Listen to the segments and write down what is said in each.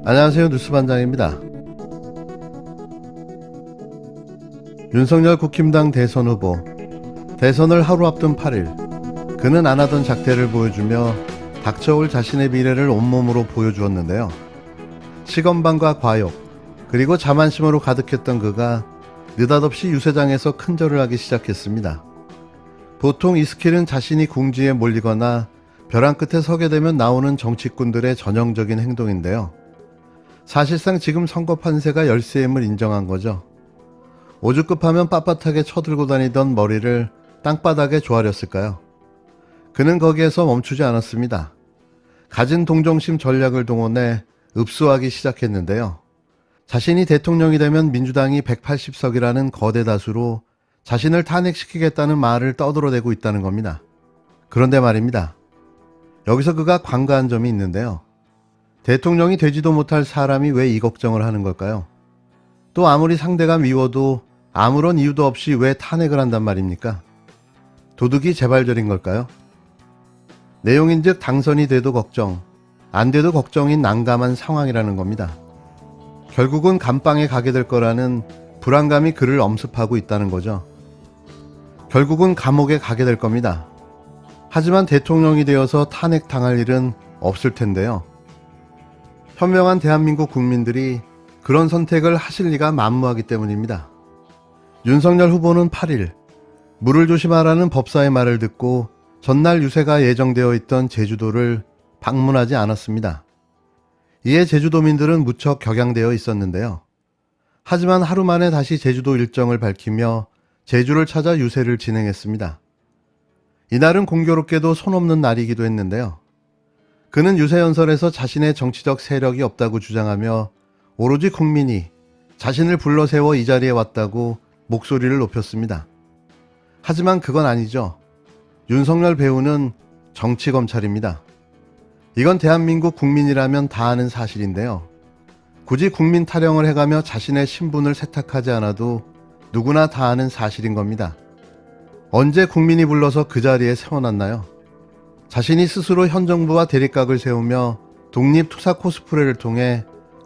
안녕하세요. 뉴스반장입니다. 윤석열 국힘당 대선 후보, 대선을 하루 앞둔 8일, 그는 안 하던 작태를 보여주며 닥쳐올 자신의 미래를 온몸으로 보여주었는데요. 시건방과 과욕, 그리고 자만심으로 가득했던 그가 느닷없이 유세장에서 큰절을 하기 시작했습니다. 보통 이 스킬은 자신이 궁지에 몰리거나 벼랑 끝에 서게 되면 나오는 정치꾼들의 전형적인 행동인데요. 사실상 지금 선거 판세가 열세임을 인정한 거죠. 오죽급하면 빳빳하게 쳐들고 다니던 머리를 땅바닥에 조아렸을까요? 그는 거기에서 멈추지 않았습니다. 가진 동정심 전략을 동원해 읍수하기 시작했는데요. 자신이 대통령이 되면 민주당이 180석이라는 거대 다수로 자신을 탄핵시키겠다는 말을 떠들어대고 있다는 겁니다. 그런데 말입니다. 여기서 그가 관가한 점이 있는데요. 대통령이 되지도 못할 사람이 왜 이 걱정을 하는 걸까요? 또 아무리 상대가 미워도 아무런 이유도 없이 왜 탄핵을 한단 말입니까? 도둑이 재발절인 걸까요? 내용인즉 당선이 돼도 걱정, 안 돼도 걱정인 난감한 상황이라는 겁니다. 결국은 감방에 가게 될 거라는 불안감이 그를 엄습하고 있다는 거죠. 결국은 감옥에 가게 될 겁니다. 하지만 대통령이 되어서 탄핵당할 일은 없을 텐데요. 현명한 대한민국 국민들이 그런 선택을 하실 리가 만무하기 때문입니다. 윤석열 후보는 8일 물을 조심하라는 법사의 말을 듣고 전날 유세가 예정되어 있던 제주도를 방문하지 않았습니다. 이에 제주도민들은 무척 격양되어 있었는데요. 하지만 하루 만에 다시 제주도 일정을 밝히며 제주를 찾아 유세를 진행했습니다. 이날은 공교롭게도 손 없는 날이기도 했는데요. 그는 유세연설에서 자신의 정치적 세력이 없다고 주장하며 오로지 국민이 자신을 불러세워 이 자리에 왔다고 목소리를 높였습니다. 하지만 그건 아니죠. 윤석열 배우는 정치검찰입니다. 이건 대한민국 국민이라면 다 아는 사실인데요. 굳이 국민 타령을 해가며 자신의 신분을 세탁하지 않아도 누구나 다 아는 사실인 겁니다. 언제 국민이 불러서 그 자리에 세워놨나요? 자신이 스스로 현 정부와 대립각을 세우며 독립투사 코스프레를 통해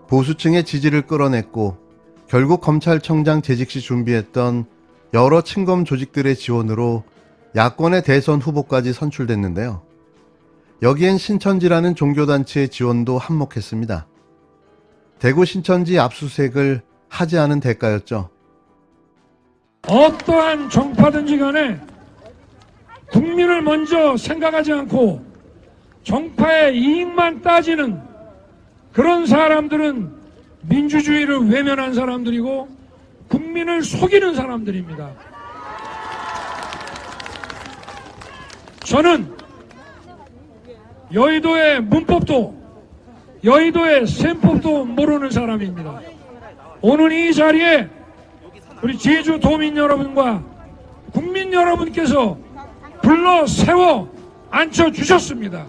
보수층의 지지를 끌어냈고 결국 검찰청장 재직 시 준비했던 여러 친검 조직들의 지원으로 야권의 대선 후보까지 선출됐는데요. 여기엔 신천지라는 종교단체의 지원도 한몫했습니다. 대구 신천지 압수수색을 하지 않은 대가였죠. 어떠한 정파든지 간에 국민을 먼저 생각하지 않고 정파의 이익만 따지는 그런 사람들은 민주주의를 외면한 사람들이고 국민을 속이는 사람들입니다. 저는 여의도의 문법도 여의도의 셈법도 모르는 사람입니다. 오늘 이 자리에 우리 제주도민 여러분과 국민 여러분께서 불러 세워 앉혀주셨습니다.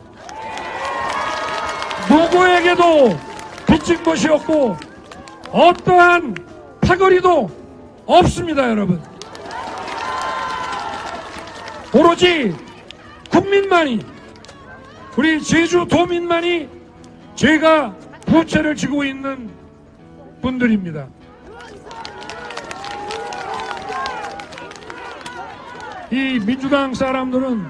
누구에게도 빚진 것이 없고 어떠한 파거리도 없습니다, 여러분. 오로지 국민만이, 우리 제주도민만이 제가 부채를 지고 있는 분들입니다. 이 민주당 사람들은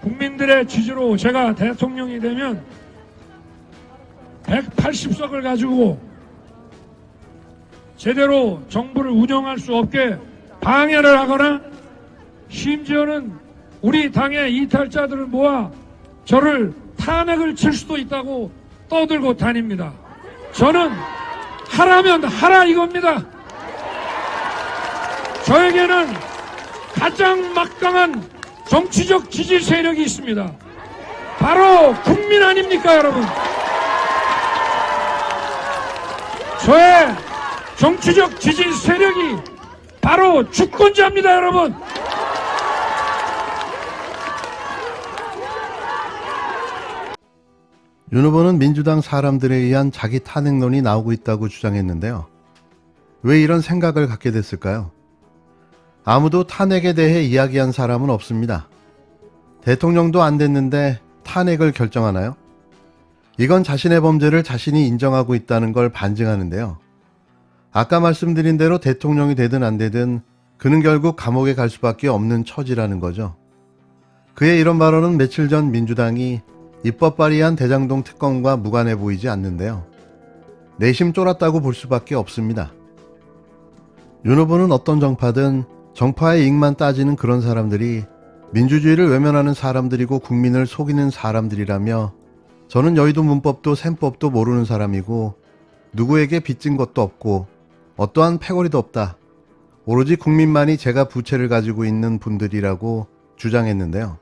국민들의 지지로 제가 대통령이 되면 180석을 가지고 제대로 정부를 운영할 수 없게 방해를 하거나 심지어는 우리 당의 이탈자들을 모아 저를 탄핵을 칠 수도 있다고 떠들고 다닙니다. 저는 하라면 하라 이겁니다. 저에게는 가장 막강한 정치적 지지 세력이 있습니다. 바로 국민 아닙니까, 여러분? 저의 정치적 지지 세력이 바로 주권자입니다, 여러분. 윤 후보는 민주당 사람들에 의한 자기 탄핵론이 나오고 있다고 주장했는데요. 왜 이런 생각을 갖게 됐을까요? 아무도 탄핵에 대해 이야기한 사람은 없습니다. 대통령도 안 됐는데 탄핵을 결정하나요? 이건 자신의 범죄를 자신이 인정하고 있다는 걸 반증하는데요. 아까 말씀드린 대로 대통령이 되든 안 되든 그는 결국 감옥에 갈 수밖에 없는 처지라는 거죠. 그의 이런 발언은 며칠 전 민주당이 입법 발의한 대장동 특검과 무관해 보이지 않는데요. 내심 쫄았다고 볼 수밖에 없습니다. 윤 후보는 어떤 정파든 정파의 이익만 따지는 그런 사람들이 민주주의를 외면하는 사람들이고 국민을 속이는 사람들이라며 저는 여의도 문법도 셈법도 모르는 사람이고 누구에게 빚진 것도 없고 어떠한 패거리도 없다. 오로지 국민만이 제가 부채를 가지고 있는 분들이라고 주장했는데요.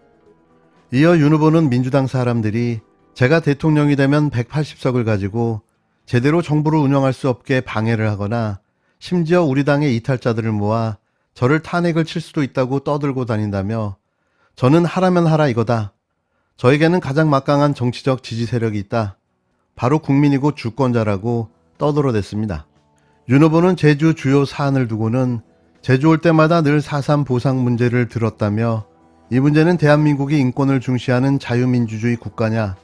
이어 윤 후보는 민주당 사람들이 제가 대통령이 되면 180석을 가지고 제대로 정부를 운영할 수 없게 방해를 하거나 심지어 우리 당의 이탈자들을 모아 저를 탄핵을 칠 수도 있다고 떠들고 다닌다며 저는 하라면 하라 이거다. 저에게는 가장 막강한 정치적 지지 세력이 있다. 바로 국민이고 주권자라고 떠들어댔습니다. 윤 후보는 제주 주요 사안을 두고는 제주 올 때마다 늘 4.3 보상 문제를 들었다며 이 문제는 대한민국이 인권을 중시하는 자유민주주의 국가냐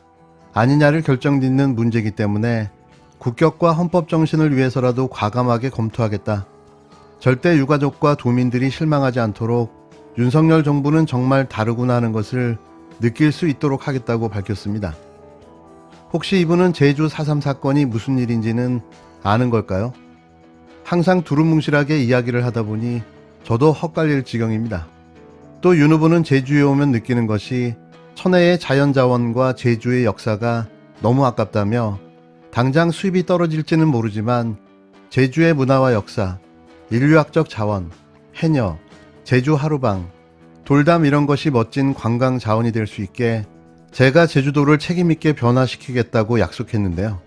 아니냐를 결정짓는 문제이기 때문에 국격과 헌법 정신을 위해서라도 과감하게 검토하겠다. 절대 유가족과 도민들이 실망하지 않도록 윤석열 정부는 정말 다르구나 하는 것을 느낄 수 있도록 하겠다고 밝혔습니다. 혹시 이분은 제주 4.3 사건이 무슨 일인지는 아는 걸까요? 항상 두루뭉실하게 이야기를 하다 보니 저도 헛갈릴 지경입니다. 또 윤 후보는 제주에 오면 느끼는 것이 천혜의 자연자원과 제주의 역사가 너무 아깝다며 당장 수입이 떨어질지는 모르지만 제주의 문화와 역사, 인류학적 자원, 해녀, 제주 하루방, 돌담 이런 것이 멋진 관광 자원이 될 수 있게 제가 제주도를 책임있게 변화시키겠다고 약속했는데요.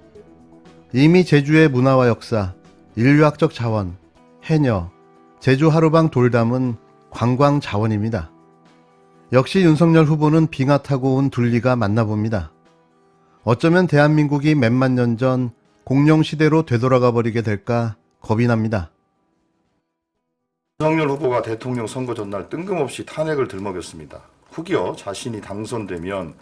이미 제주의 문화와 역사, 인류학적 자원, 해녀, 제주 하루방 돌담은 관광 자원입니다. 역시 윤석열 후보는 빙하 타고 온 둘리가 맞나 봅니다. 어쩌면 대한민국이 몇만 년 전 공룡 시대로 되돌아가 버리게 될까 겁이 납니다. 윤석열 후보가 대통령 선거 전날 뜬금없이 탄핵을 들먹였습니다. 후기어 자신이 당선되면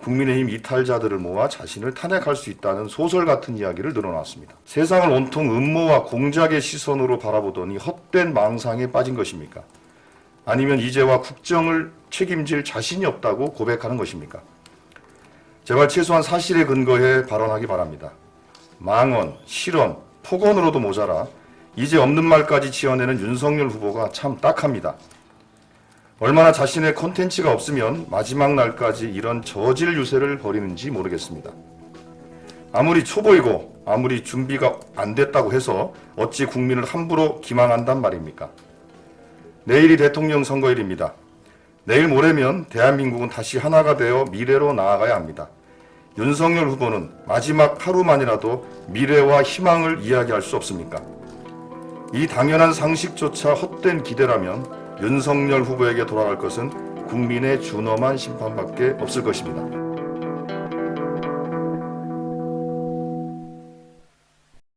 국민의힘 이탈자들을 모아 자신을 탄핵할 수 있다는 소설 같은 이야기를 늘어놨습니다. 세상을 온통 음모와 공작의 시선으로 바라보더니 헛된 망상에 빠진 것입니까? 아니면 이제와 국정을 책임질 자신이 없다고 고백하는 것입니까? 제발 최소한 사실에 근거해 발언하기 바랍니다. 망언, 실언, 폭언으로도 모자라 이제 없는 말까지 지어내는 윤석열 후보가 참 딱합니다. 얼마나 자신의 콘텐츠가 없으면 마지막 날까지 이런 저질 유세를 벌이는지 모르겠습니다. 아무리 초보이고 아무리 준비가 안 됐다고 해서 어찌 국민을 함부로 기망한단 말입니까? 내일이 대통령 선거일입니다. 내일 모레면 대한민국은 다시 하나가 되어 미래로 나아가야 합니다. 윤석열 후보는 마지막 하루만이라도 미래와 희망을 이야기할 수 없습니까? 이 당연한 상식조차 헛된 기대라면 윤석열 후보에게 돌아갈 것은 국민의 준엄한 심판밖에 없을 것입니다.